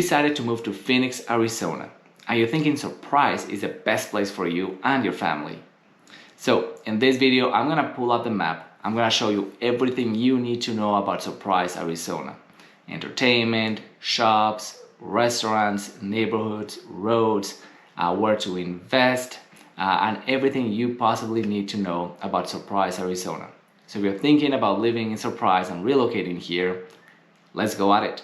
Decided to move to Phoenix, Arizona, and you're thinking Surprise is the best place for you and your family. So in this video, I'm gonna pull up the map. I'm gonna show you everything you need to know about Surprise, Arizona. Entertainment, shops, restaurants, neighborhoods, roads, where to invest, and everything you possibly need to know about Surprise, Arizona. So if you're thinking about living in Surprise and relocating here, let's go at it.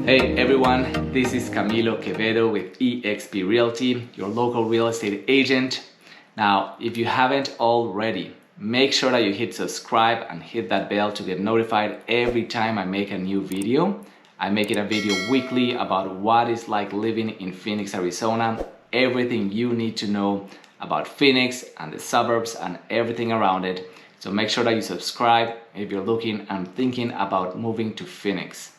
Hey everyone, this is Camilo Quevedo with eXp Realty, your local real estate agent. Now, if you haven't already, make sure that you hit subscribe and hit that bell to get notified every time I make a new video. I make it a video weekly about what it's like living in Phoenix, Arizona, everything you need to know about Phoenix and the suburbs and everything around it. So make sure that you subscribe if you're looking and thinking about moving to Phoenix.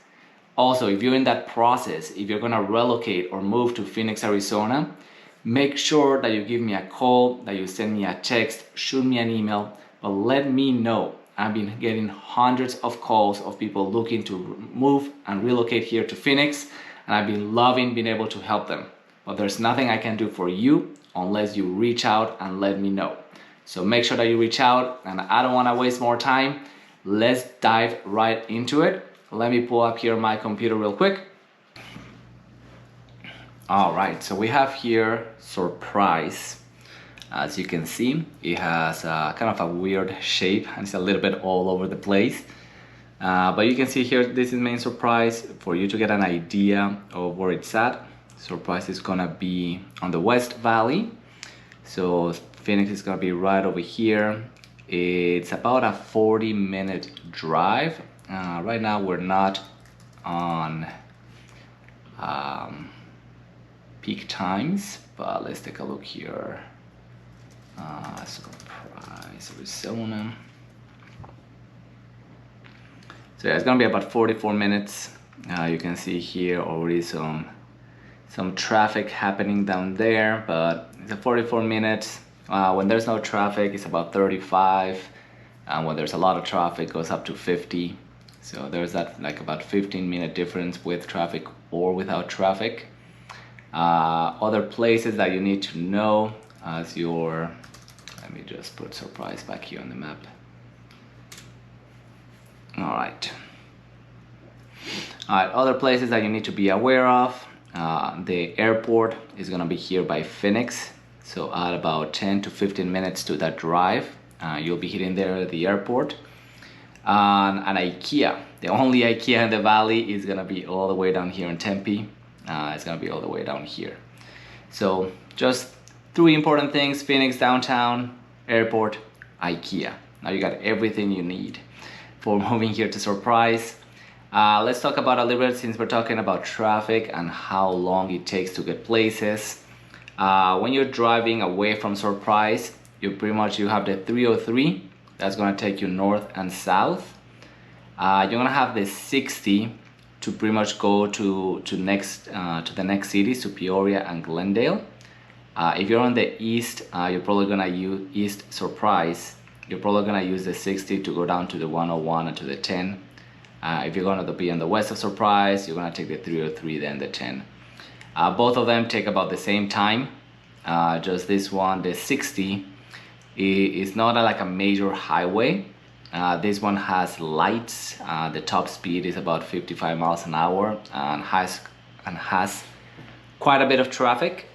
Also, if you're in that process, if you're gonna relocate or move to Phoenix, Arizona, make sure that you give me a call, that you send me a text, shoot me an email, but let me know. I've been getting hundreds of calls of people looking to move and relocate here to Phoenix, and I've been loving being able to help them. But there's nothing I can do for you unless you reach out and let me know. So make sure that you reach out, and I don't wanna waste more time. Let's dive right into it. Let me pull up here my computer real quick. All right, so we have here Surprise. As you can see, it has kind of a weird shape and it's a little bit all over the place. But you can see here, this is main Surprise. For you to get an idea of where it's at, Surprise is gonna be on the West Valley. So Phoenix is gonna be right over here. It's about a 40-minute drive. Right now we're not on peak times, but let's take a look here. Surprise, Arizona. So yeah, it's gonna be about 44 minutes. You can see here already some traffic happening down there, but it's a 44 minutes. When there's no traffic, it's about 35. And when there's a lot of traffic, it goes up to 50. So there's that like about 15-minute difference with traffic or without traffic. Other places that you need to know as your, let me just put Surprise back here on the map. All right, other places that you need to be aware of. The airport is gonna be here by Phoenix. So add about 10 to 15 minutes to that drive. You'll be hitting there at the airport. And IKEA, the only IKEA in the valley, is gonna be all the way down here in Tempe. It's gonna be all the way down here. So just three important things: Phoenix downtown, airport, IKEA. Now you got everything you need for moving here to Surprise. Let's talk about a little bit, since we're talking about traffic and how long it takes to get places. When you're driving away from Surprise, you have the 303. That's gonna take you north and south. You're gonna have the 60 to pretty much go to the next cities, to Peoria and Glendale. If you're on the east, you're probably gonna use East Surprise. You're probably gonna use the 60 to go down to the 101 and to the 10. If you're gonna be on the west of Surprise, you're gonna take the 303, then the 10. Both of them take about the same time. Just this one, the 60, is not like a major highway. This one has lights. The top speed is about 55 miles an hour and has quite a bit of traffic.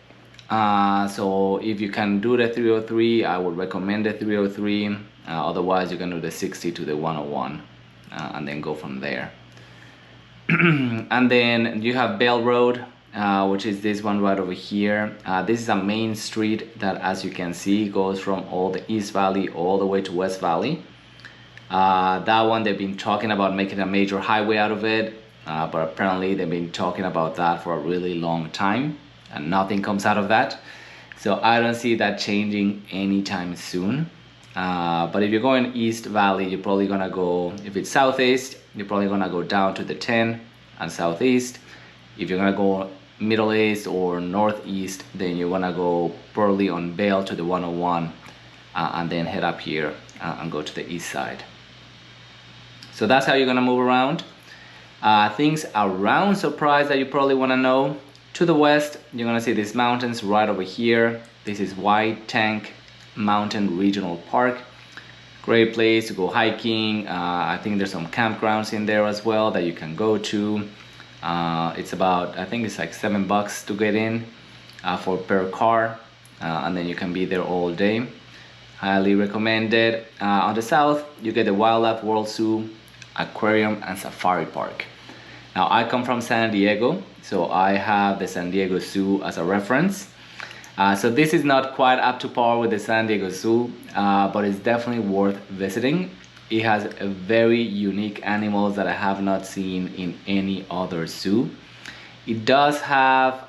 So if you can do the 303, I would recommend the 303. Otherwise, you can do the 60 to the 101 and then go from there. And then you have Bell Road, which is this one right over here. This is a main street that, as you can see, goes from all the East Valley all the way to West Valley. That one, they've been talking about making a major highway out of it, but apparently they've been talking about that for a really long time and nothing comes out of that. So I don't see that changing anytime soon. But if you're going East Valley, you're probably gonna go, if it's southeast, you're probably gonna go down to the 10 and southeast. If you're gonna go Middle East or Northeast, then you want to go probably on Bale to the 101 and then head up here and go to the east side. So that's how you're going to move around. Things around Surprise that you probably want to know. To the west, you're going to see these mountains right over here. This is White Tank Mountain Regional Park. Great place to go hiking. I think there's some campgrounds in there as well that you can go to. It's about, I think it's like $7 to get in for per car, and then you can be there all day. Highly recommended. On the south, you get the Wildlife World Zoo, Aquarium, and Safari Park. Now, I come from San Diego, so I have the San Diego Zoo as a reference. So this is not quite up to par with the San Diego Zoo, but it's definitely worth visiting. It has very unique animals that I have not seen in any other zoo. It does have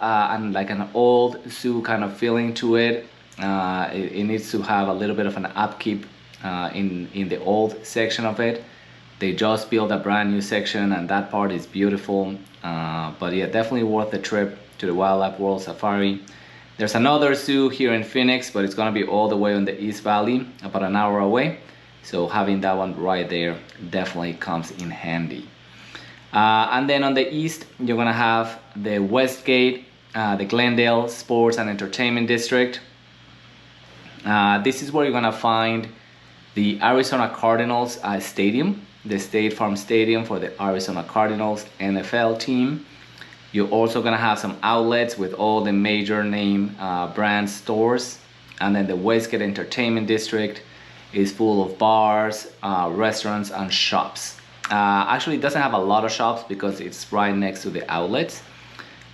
like an old zoo kind of feeling to it. It needs to have a little bit of an upkeep in the old section of it. They just built a brand new section and that part is beautiful. But yeah, definitely worth the trip to the Wildlife World Safari. There's another zoo here in Phoenix, but it's gonna be all the way on the East Valley, about an hour away. So having that one right there definitely comes in handy. And then on the east, you're gonna have the Westgate, the Glendale Sports and Entertainment District. This is where you're gonna find the Arizona Cardinals stadium, the State Farm Stadium for the Arizona Cardinals NFL team. You're also gonna have some outlets with all the major name brand stores. And then the Westgate Entertainment District is full of bars, restaurants, and shops. Actually, it doesn't have a lot of shops because it's right next to the outlets.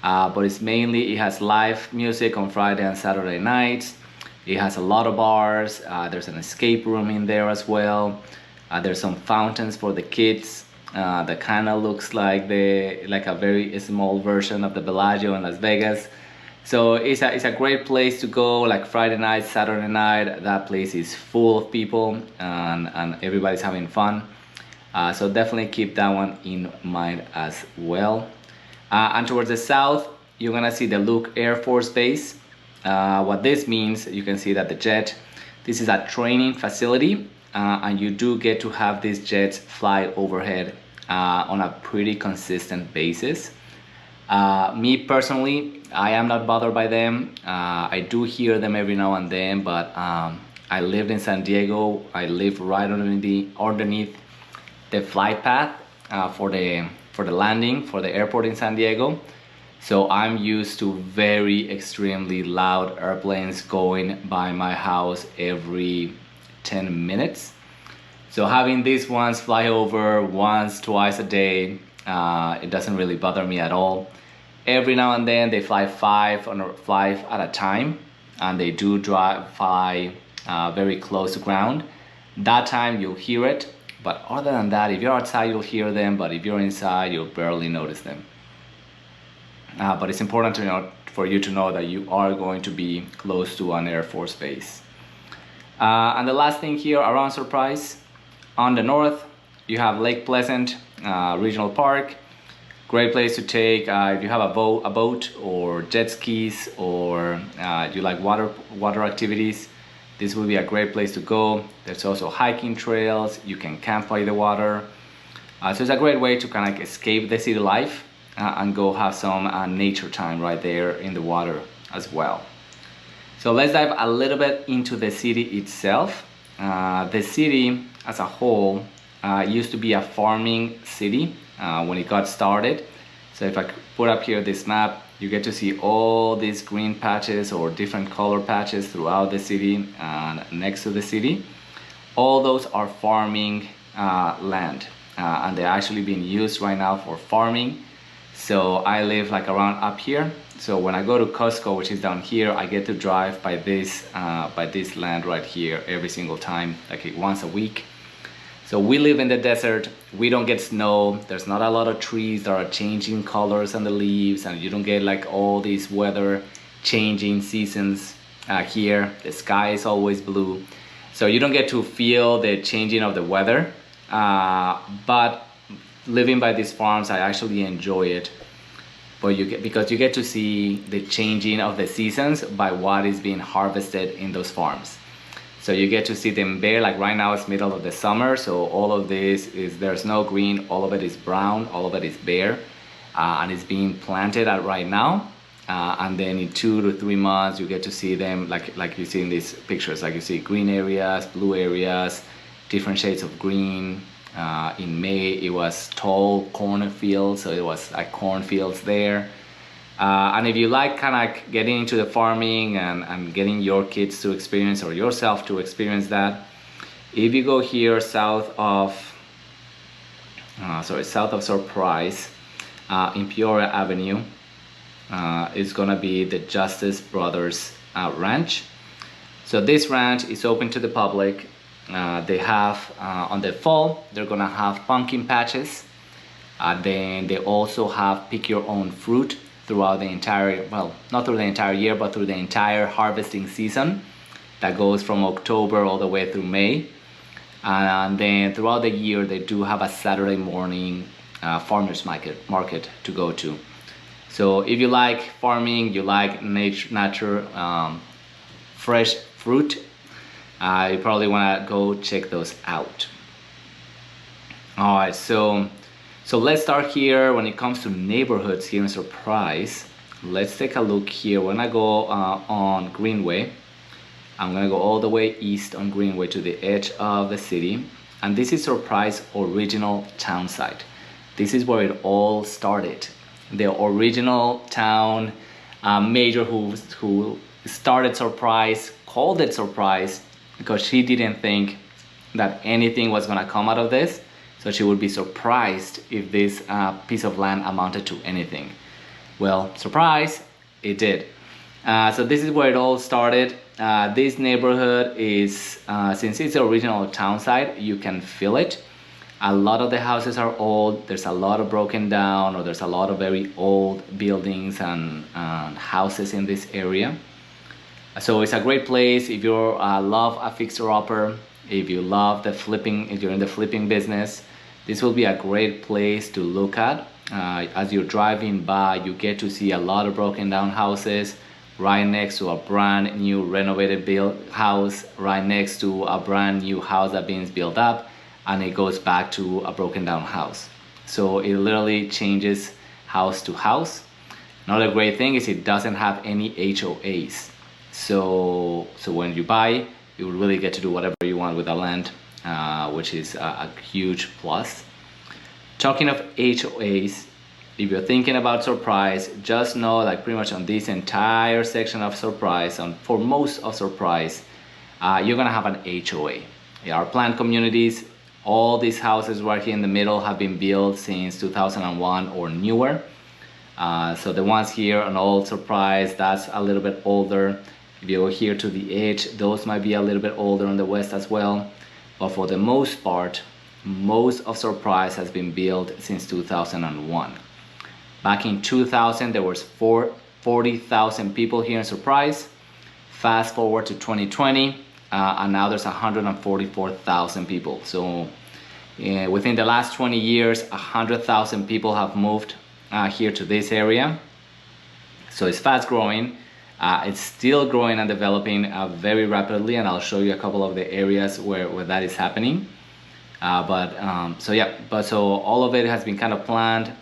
But it's mainly, it has live music on Friday and Saturday nights. It has a lot of bars. There's an escape room in there as well. There's some fountains for the kids that kind of looks like a very small version of the Bellagio in Las Vegas. So it's a great place to go, like Friday night, Saturday night. That place is full of people and everybody's having fun. So definitely keep that one in mind as well. And towards the south, you're gonna see the Luke Air Force Base. What this means, you can see that the jet, this is a training facility, and you do get to have these jets fly overhead on a pretty consistent basis. Me personally, I am not bothered by them. I do hear them every now and then, but I lived in San Diego. I live right underneath the flight path for the landing for the airport in San Diego. So I'm used to very extremely loud airplanes going by my house every 10 minutes. So having these ones fly over once, twice a day, it doesn't really bother me at all. Every now and then they fly five at a time, and they do fly very close to ground. That time you'll hear it, but other than that, if you're outside you'll hear them, but if you're inside you'll barely notice them. But it's important for you to know that you are going to be close to an Air Force base. And the last thing here around Surprise, on the north you have Lake Pleasant Regional Park. Great place to take if you have a boat or jet skis, or you like water activities. This will be a great place to go. There's also hiking trails. You can camp by the water. So it's a great way to kind of escape the city life and go have some nature time right there in the water as well. So let's dive a little bit into the city itself. The city as a whole used to be a farming city when it got started. So if I put up here this map, you get to see all these green patches or different color patches throughout the city and next to the city. All those are farming land, and they're actually being used right now for farming. So I live like around up here. So when I go to Costco, which is down here, I get to drive by this land right here every single time, like once a week. So we live in the desert. We don't get snow. There's not a lot of trees that are changing colors on the leaves, and you don't get like all these weather changing seasons here. The sky is always blue. So you don't get to feel the changing of the weather. But living by these farms, I actually enjoy it. but because you get to see the changing of the seasons by what is being harvested in those farms. So you get to see them bare. Like right now it's middle of the summer, so all of this is, there's no green, all of it is brown, all of it is bare, and it's being planted at right now. And then in 2 to 3 months you get to see them like you see in these pictures, like you see green areas, blue areas, different shades of green. In May it was tall cornfields, so it was like cornfields there. And if you like kind of getting into the farming and getting your kids to experience or yourself to experience that, if you go here south of Surprise, in Peoria Avenue, is gonna be the Justice Brothers Ranch. So this ranch is open to the public. They have on the fall they're gonna have pumpkin patches. Then they also have pick your own fruit throughout the entire, well, not through the entire year, but through the entire harvesting season that goes from October all the way through May. And then throughout the year they do have a Saturday morning farmers market to go to. So if you like farming, you like nature, fresh fruit, you probably want to go check those out. All right, so let's start here. When it comes to neighborhoods here in Surprise, let's take a look here. When I go on Greenway, I'm gonna go all the way east on Greenway to the edge of the city, and this is Surprise original town site. This is where it all started. The original town major who started Surprise called it Surprise because she didn't think that anything was gonna come out of this. So she would be surprised if this piece of land amounted to anything. Well, surprise, it did. So this is where it all started. This neighborhood is, since it's the original town site, you can feel it. A lot of the houses are old. There's a lot of broken down, or there's a lot of very old buildings and houses in this area. So it's a great place if you love a fixer-upper, if you love the flipping, if you're in the flipping business. This will be a great place to look at. As you're driving by, you get to see a lot of broken down houses right next to a brand new renovated built house, right next to a brand new house that's being built up, and it goes back to a broken down house. So it literally changes house to house. Another great thing is it doesn't have any HOAs. So when you buy, you will really get to do whatever you want with the land, which is a huge plus. Talking of HOAs, if you're thinking about Surprise, just know like pretty much on this entire section of Surprise, for most of Surprise, you're gonna have an HOA. Our planned communities, all these houses right here in the middle have been built since 2001 or newer. So the ones here on Old Surprise, that's a little bit older. If you go here to the edge, those might be a little bit older on the west as well. But for the most part, most of Surprise has been built since 2001. Back in 2000, there was 40,000 people here in Surprise. Fast forward to 2020, and now there's 144,000 people. So within the last 20 years, 100,000 people have moved here to this area. So it's fast growing. It's still growing and developing very rapidly, and I'll show you a couple of the areas where that is happening. So all of it has been kind of planned.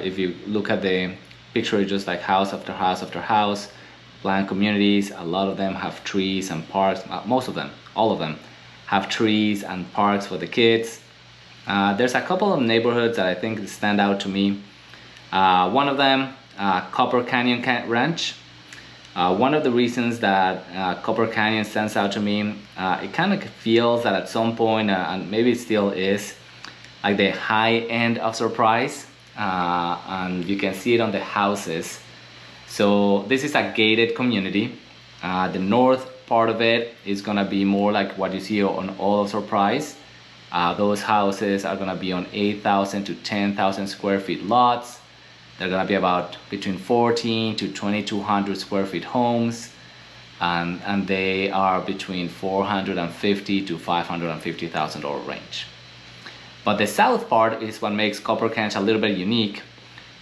If you look at the picture, it's just like house after house after house, planned communities. A lot of them have trees and parks. Most of them, all of them, have trees and parks for the kids. There's a couple of neighborhoods that I think stand out to me. One of them, Copper Canyon Ranch. One of the reasons that Copper Canyon stands out to me, it kind of feels that at some point, and maybe it still is, like the high end of Surprise, and you can see it on the houses. So this is a gated community. The north part of it is gonna be more like what you see on all of Surprise. Those houses are gonna be on 8,000 to 10,000 square feet lots. They're gonna be about between 14 to 2,200 square feet homes, and they are between $450,000 to $550,000 range. But the south part is what makes Copper Canyon a little bit unique,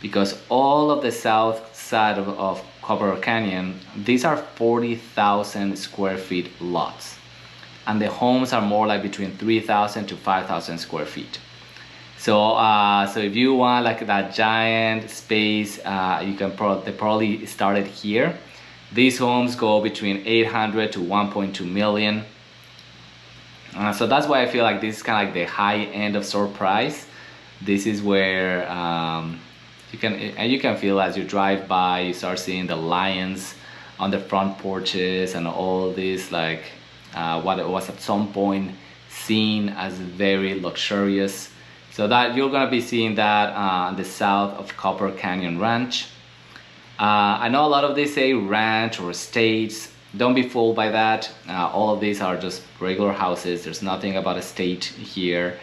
because all of the south side of Copper Canyon, these are 40,000 square feet lots, and the homes are more like between 3,000 to 5,000 square feet. So so if you want like that giant space, you can they probably started here. These homes go between 800 to 1.2 million. So that's why I feel like this is kind of like the high end of store price. This is where you can feel as you drive by, you start seeing the lions on the front porches and all this, like what it was at some point seen as very luxurious. So that you're gonna be seeing that on the south of Copper Canyon Ranch. I know a lot of these say ranch or estates. Don't be fooled by that. All of these are just regular houses. There's nothing about estate here.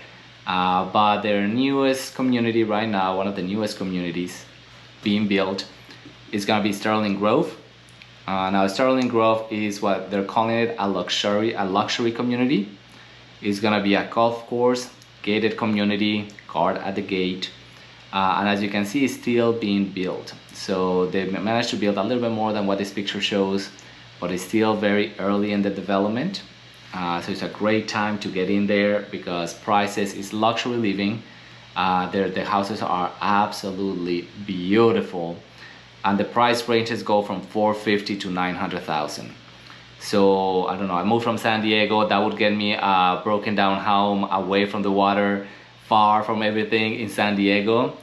But their newest community right now, one of the newest communities being built, is gonna be Sterling Grove. Now Sterling Grove is what they're calling it, a luxury community. It's gonna be a golf course, gated community, guard at the gate, and as you can see, it's still being built. So they managed to build a little bit more than what this picture shows, but it's still very early in the development. So it's a great time to get in there because prices is luxury living. The houses are absolutely beautiful, and the price ranges go from 450 to 900,000. So I don't know, I moved from San Diego, that would get me a broken down home away from the water, far from everything in San Diego.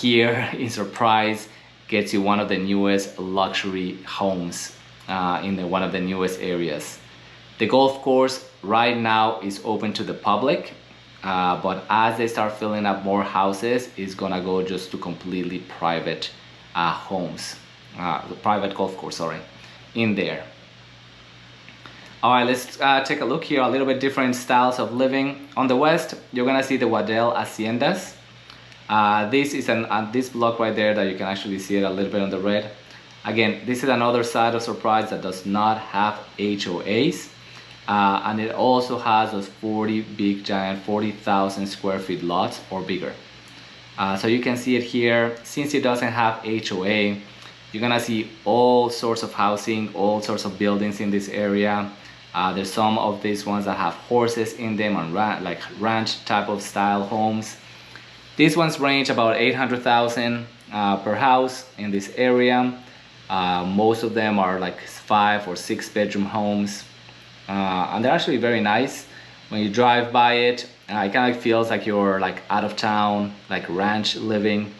Here in Surprise gets you one of the newest luxury homes in one of the newest areas. The golf course right now is open to the public, but as they start filling up more houses, it's gonna go just to completely private homes, the private golf course, sorry, in there. All right, let's take a look here, a little bit different styles of living. On the west, you're gonna see the Waddell Haciendas. This is this block right there that you can actually see it a little bit on the red. Again, this is another side of Surprise that does not have HOAs. And it also has those 40 big giant 40,000 square feet lots or bigger. So you can see it here. Since it doesn't have HOA, you're gonna see all sorts of housing, all sorts of buildings in this area. There's some of these ones that have horses in them and like ranch type of style homes. These ones range about 800,000 per house in this area. Most of them are like 5 or 6 bedroom homes. And they're actually very nice. When you drive by it, it kind of feels like you're like out of town, like ranch living,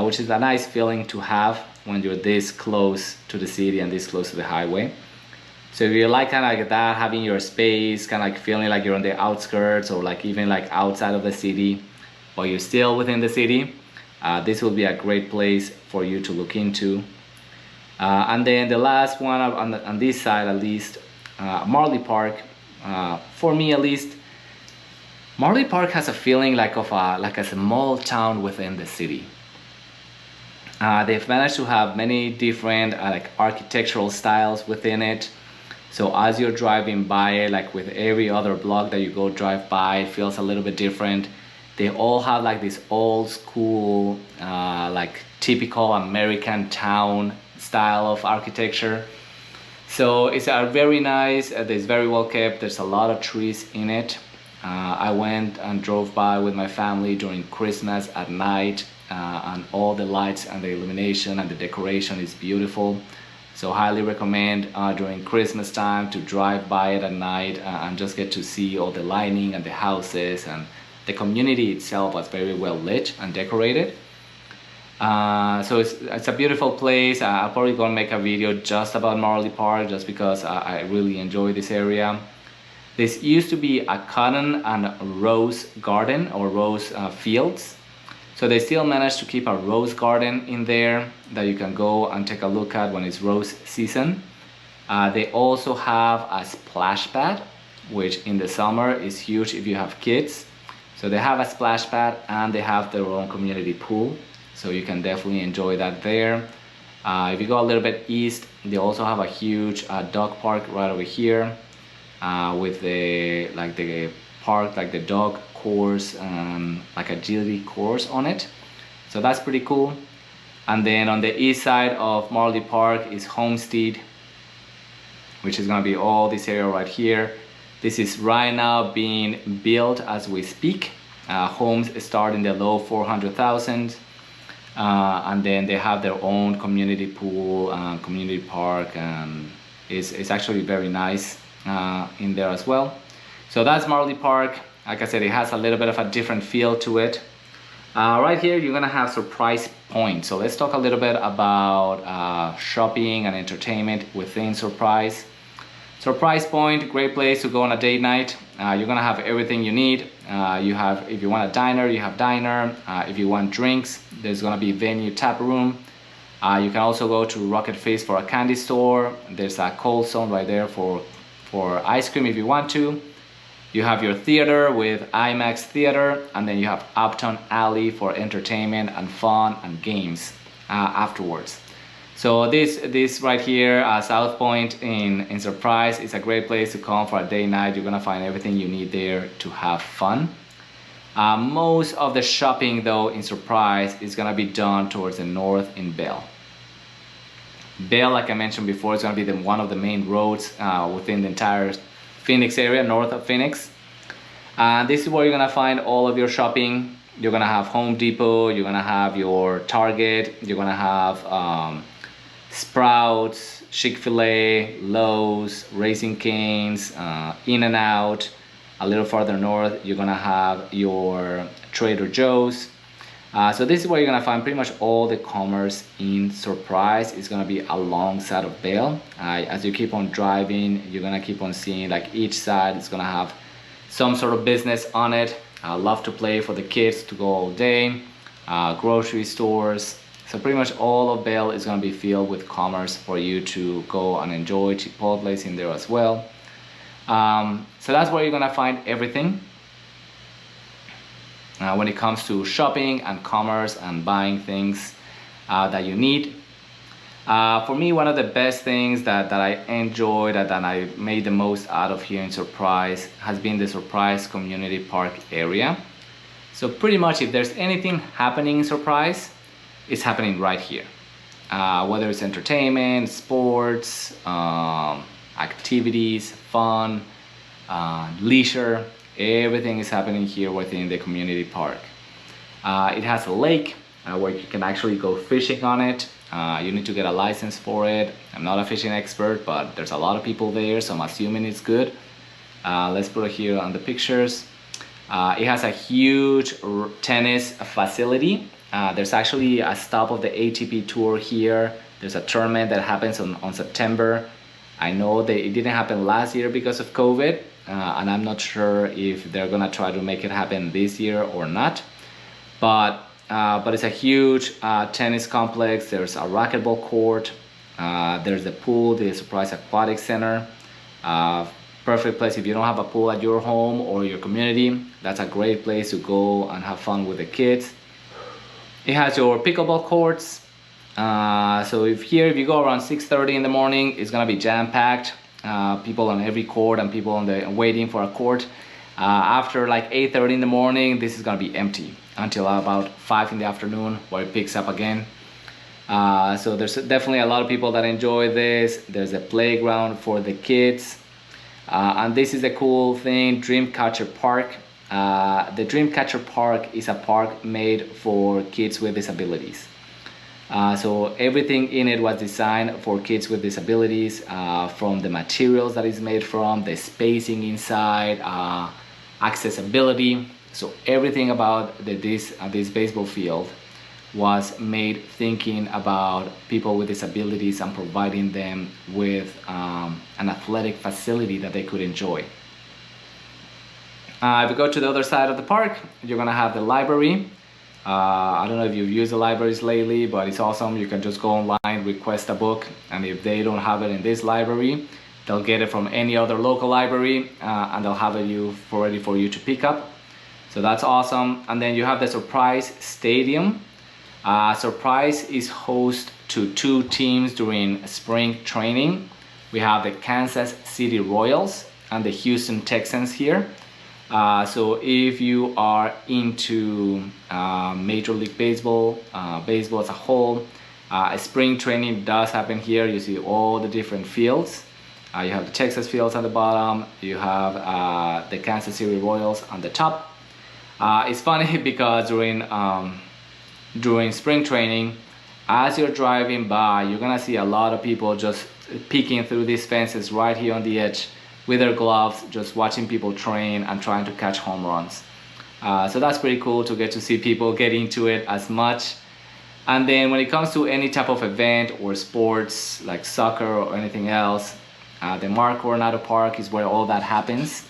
which is a nice feeling to have when you're this close to the city and this close to the highway. So if you like kind of like that, having your space, kind of like feeling like you're on the outskirts or like even like outside of the city, but you're still within the city, this will be a great place for you to look into. And then the last one on this side at least, Marley Park, for me at least, Marley Park has a feeling like of a small town within the city. They've managed to have many different like architectural styles within it. So as you're driving by it, like with every other block that you go drive by, it feels a little bit different. They all have like this old school, like typical American town style of architecture. So it's very nice, it's very well kept, there's a lot of trees in it. I went and drove by with my family during Christmas at night, and all the lights and the illumination and the decoration is beautiful. So highly recommend during Christmas time to drive by it at night and just get to see all the lighting and the houses, and the community itself was very well lit and decorated. So it's a beautiful place. I'm probably gonna make a video just about Marley Park just because I really enjoy this area. This used to be a cotton and rose garden or rose fields. So they still managed to keep a rose garden in there that you can go and take a look at when it's rose season. They also have a splash pad, which in the summer is huge if you have kids. So they have a splash pad and they have their own community pool. So you can definitely enjoy that there. If you go a little bit east, they also have a huge dog park right over here with the park, like the dog course and like agility course on it. So that's pretty cool. And then on the east side of Marley Park is Homestead, which is gonna be all this area right here. This is right now being built as we speak. Homes start in the low 400,000, and then they have their own community pool, community park, and it's actually very nice in there as well. So that's Marley Park. Like I said, it has a little bit of a different feel to it. Right here, you're gonna have Surprise Point. So let's talk a little bit about shopping and entertainment within Surprise. Surprise Point, great place to go on a date night. You're gonna have everything you need. You have, if you want a diner, you have diner. If you want drinks, there's gonna be venue tap room. You can also go to Rocket Fist for a candy store. There's a cold zone right there for ice cream if you want to. You have your theater with IMAX theater, and then you have Uptown Alley for entertainment and fun and games afterwards. So this right here, South Point in Surprise, is a great place to come for a day night. You're gonna find everything you need there to have fun. Most of the shopping though in Surprise is gonna be done towards the north in Bell. Bell, like I mentioned before, is gonna be one of the main roads within the entire Phoenix area, north of Phoenix. This is where you're gonna find all of your shopping. You're gonna have Home Depot, you're gonna have your Target, you're gonna have Sprouts, Chick-fil-A, Lowe's, Raising Cane's, In-N-Out. A little farther north, you're gonna have your Trader Joe's. So this is where you're gonna find pretty much all the commerce in Surprise. It's gonna be alongside of Bell. As you keep on driving, you're gonna keep on seeing like each side is gonna have some sort of business on it. Love to play for the kids to go all day. Grocery stores. So pretty much all of Bell is gonna be filled with commerce for you to go and enjoy. Chipotle's in there as well. So that's where you're gonna find everything. When it comes to shopping and commerce and buying things that you need. For me, one of the best things that I enjoyed, that I made the most out of here in Surprise, has been the Surprise Community Park area. So pretty much if there's anything happening in Surprise, it's happening right here. Whether it's entertainment, sports, activities, fun, leisure, everything is happening here within the community park. It has a lake where you can actually go fishing on it. You need to get a license for it. I'm not a fishing expert, but there's a lot of people there, so I'm assuming it's good. Let's put it here on the pictures. It has a huge tennis facility. There's actually a stop of the ATP tour here. There's a tournament that happens on September. I know that it didn't happen last year because of COVID, and I'm not sure if they're gonna try to make it happen this year or not. But it's a huge tennis complex. There's a racquetball court. There's the pool, the Surprise Aquatic Center. Perfect place if you don't have a pool at your home or your community. That's a great place to go and have fun with the kids. It has your pickleball courts. So if you go around 6:30 in the morning, it's gonna be jam-packed. People on every court and people waiting for a court. After like 8:30 in the morning, this is gonna be empty until about 5 in the afternoon, where it picks up again. So there's definitely a lot of people that enjoy this. There's a playground for the kids. And this is a cool thing, Dreamcatcher Park. The Dreamcatcher Park is a park made for kids with disabilities. So everything in it was designed for kids with disabilities, from the materials that it's made from, the spacing inside, accessibility. So everything about this baseball field was made thinking about people with disabilities and providing them with an athletic facility that they could enjoy. If you go to the other side of the park, you're gonna have the library. I don't know if you've used the libraries lately, but it's awesome. You can just go online, request a book, and if they don't have it in this library, they'll get it from any other local library, and they'll have it ready for you to pick up. So that's awesome. And then you have the Surprise Stadium. Surprise is host to 2 teams during spring training. We have the Kansas City Royals and the Houston Texans here. So if you are into Major League Baseball, baseball as a whole, spring training does happen here. You see all the different fields. You have the Texas fields at the bottom. You have the Kansas City Royals on the top. It's funny because during spring training, as you're driving by, you're gonna see a lot of people just peeking through these fences right here on the edge with their gloves, just watching people train and trying to catch home runs. So that's pretty cool to get to see people get into it as much. And then when it comes to any type of event or sports like soccer or anything else, the Mark Coronado Park is where all that happens.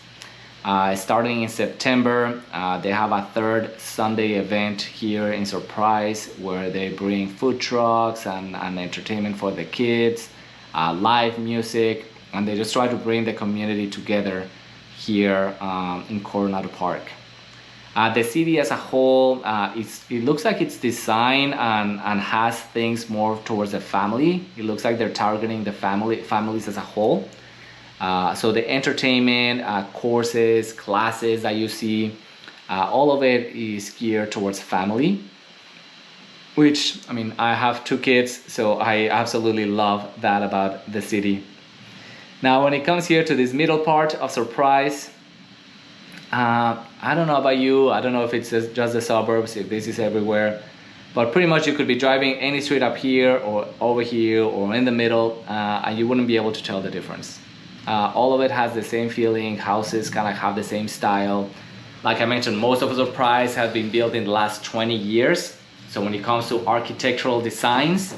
Starting in September, they have a third Sunday event here in Surprise where they bring food trucks and entertainment for the kids, live music, and they just try to bring the community together here in Coronado Park. The city as a whole, it looks like it's designed and has things more towards the family. It looks like they're targeting the families as a whole. So the entertainment, courses, classes that you see, all of it is geared towards family. Which, I mean, I have 2 kids, so I absolutely love that about the city. Now, when it comes here to this middle part of Surprise, I don't know about you, I don't know if it's just the suburbs, if this is everywhere, but pretty much you could be driving any street up here or over here or in the middle, and you wouldn't be able to tell the difference. All of it has the same feeling, houses kind of have the same style. Like I mentioned, most of Surprise have been built in the last 20 years. So when it comes to architectural designs,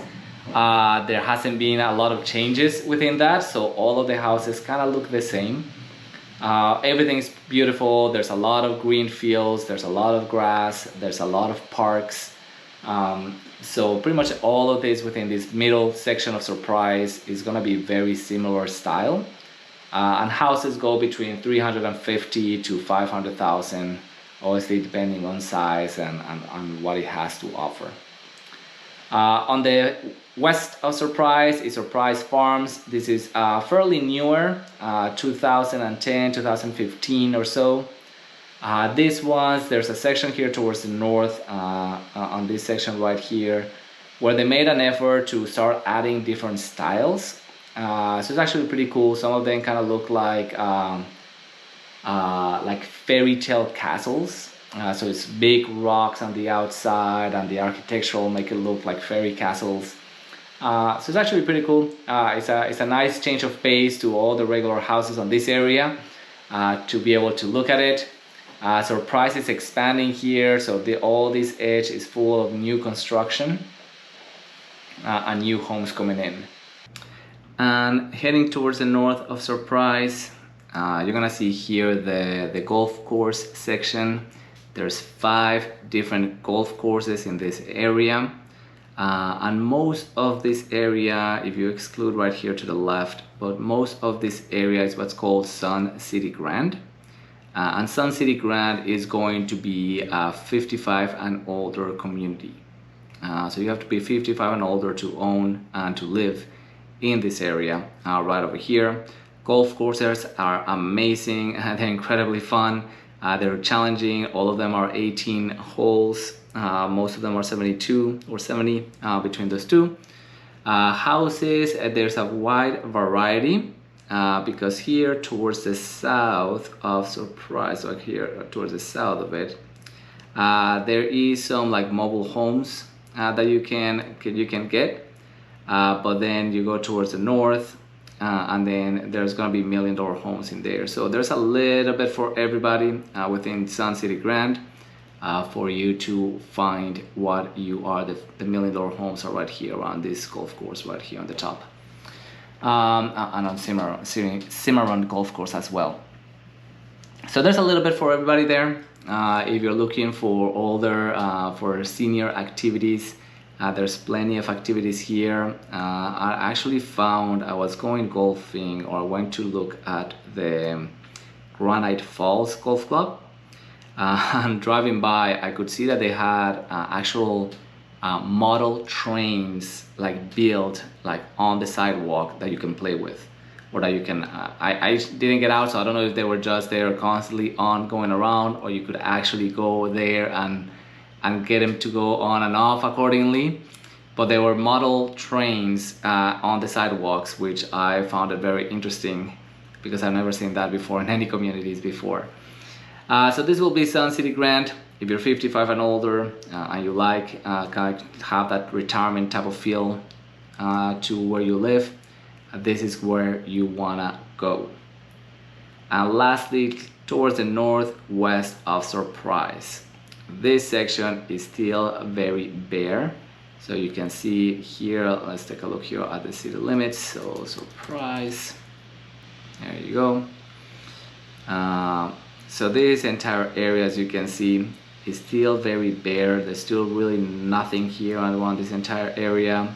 there hasn't been a lot of changes within that. So all of the houses kind of look the same. Everything's beautiful. There's a lot of green fields. There's a lot of grass. There's a lot of parks. So pretty much all of this within this middle section of Surprise is gonna be very similar style. And houses go between 350 to 500,000, obviously depending on size and what it has to offer. On the west of Surprise is Surprise Farms. This is fairly newer, 2010, 2015 or so. This one's, there's a section here towards the north, on this section right here, where they made an effort to start adding different styles. So it's actually pretty cool. Some of them kind of look like fairy tale castles. So it's big rocks on the outside, and the architectural make it look like fairy castles. So it's actually pretty cool. It's a nice change of pace to all the regular houses on this area, to be able to look at it. Surprise is expanding here, so all this edge is full of new construction and new homes coming in. And heading towards the north of Surprise, you're gonna see here the golf course section. There's 5 different golf courses in this area, and most of this area, if you exclude right here to the left, but most of this area is what's called Sun City Grand. And Sun City Grand is going to be a 55 and older community. So you have to be 55 and older to own and to live in this area. Right over here, golf courses are amazing. They're incredibly fun. They're challenging. All of them are 18 holes. Most of them are 72 or 70 between those two. Houses, there's a wide variety, because here towards the south of Surprise, like here towards the south of it, there is some like mobile homes that you can get. But then you go towards the north, and then there's gonna be $1 million homes in there. So there's a little bit for everybody within Sun City Grand, for you to find what you are. The $1 million homes are right here on this golf course right here on the top, and on Cimarron Golf Course as well. So there's a little bit for everybody there. If you're looking for older, for senior activities, there's plenty of activities here. I actually found, I was going golfing, or went to look at the Granite Falls Golf Club, and driving by I could see that they had actual model trains like built like on the sidewalk that you can play with. or that you can I didn't get out, so I don't know if they were just there constantly on going around, or you could actually go there and get them to go on and off accordingly. But there were model trains on the sidewalks, which I found it very interesting because I've never seen that before in any communities before. So this will be Sun City Grand. If you're 55 and older and you like kind of have that retirement type of feel to where you live, this is where you wanna go. And lastly, towards the northwest of Surprise. This section is still very bare. So you can see here, let's take a look here at the city limits. So Surprise, there you go. So this entire area, as you can see, is still very bare. There's still really nothing here around this entire area.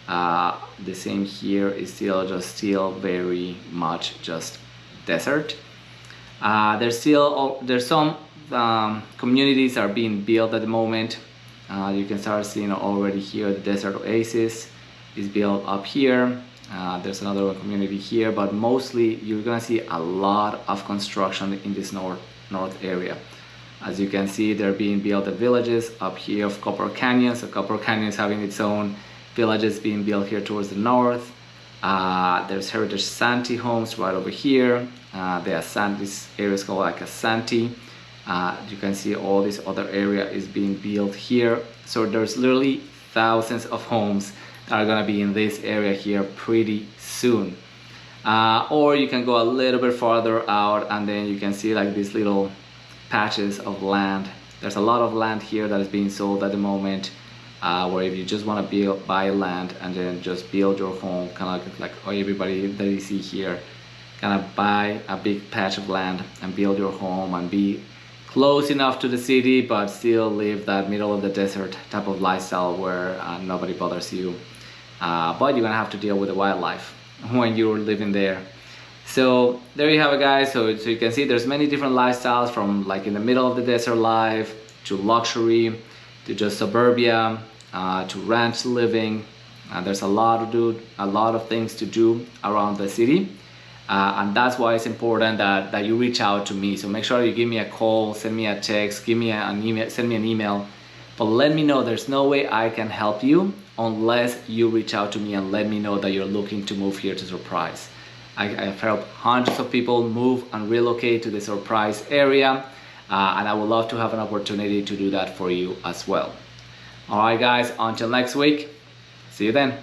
The same here is still very much just desert. There's some communities are being built at the moment. You can start seeing already here the desert oasis is built up here. There's another community here, but mostly you're gonna see a lot of construction in this north area. As you can see, they're being built the villages up here of Copper Canyon. So Copper Canyon is having its own villages being built here towards the north. There's Heritage Santee homes right over here. This area is called like a Santee. You can see all this other area is being built here. So there's literally thousands of homes that are gonna be in this area here pretty soon. Or you can go a little bit farther out and then you can see like these little patches of land. There's a lot of land here that is being sold at the moment, where if you just want to buy land and then just build your home, kind of like everybody that you see here, kind of buy a big patch of land and build your home and be close enough to the city but still live that middle of the desert type of lifestyle where nobody bothers you, but you're gonna have to deal with the wildlife when you're living there. So there you have it, guys. So you can see there's many different lifestyles, from like in the middle of the desert life to luxury to just suburbia to ranch living. There's a lot of things to do around the city, and that's why it's important that you reach out to me. So make sure you give me a call, send me a text, give me an email, send me an email, but let me know. There's no way I can help you unless you reach out to me and let me know that you're looking to move here to Surprise. I've helped hundreds of people move and relocate to the Surprise area, and I would love to have an opportunity to do that for you as well. All right, guys, until next week, see you then.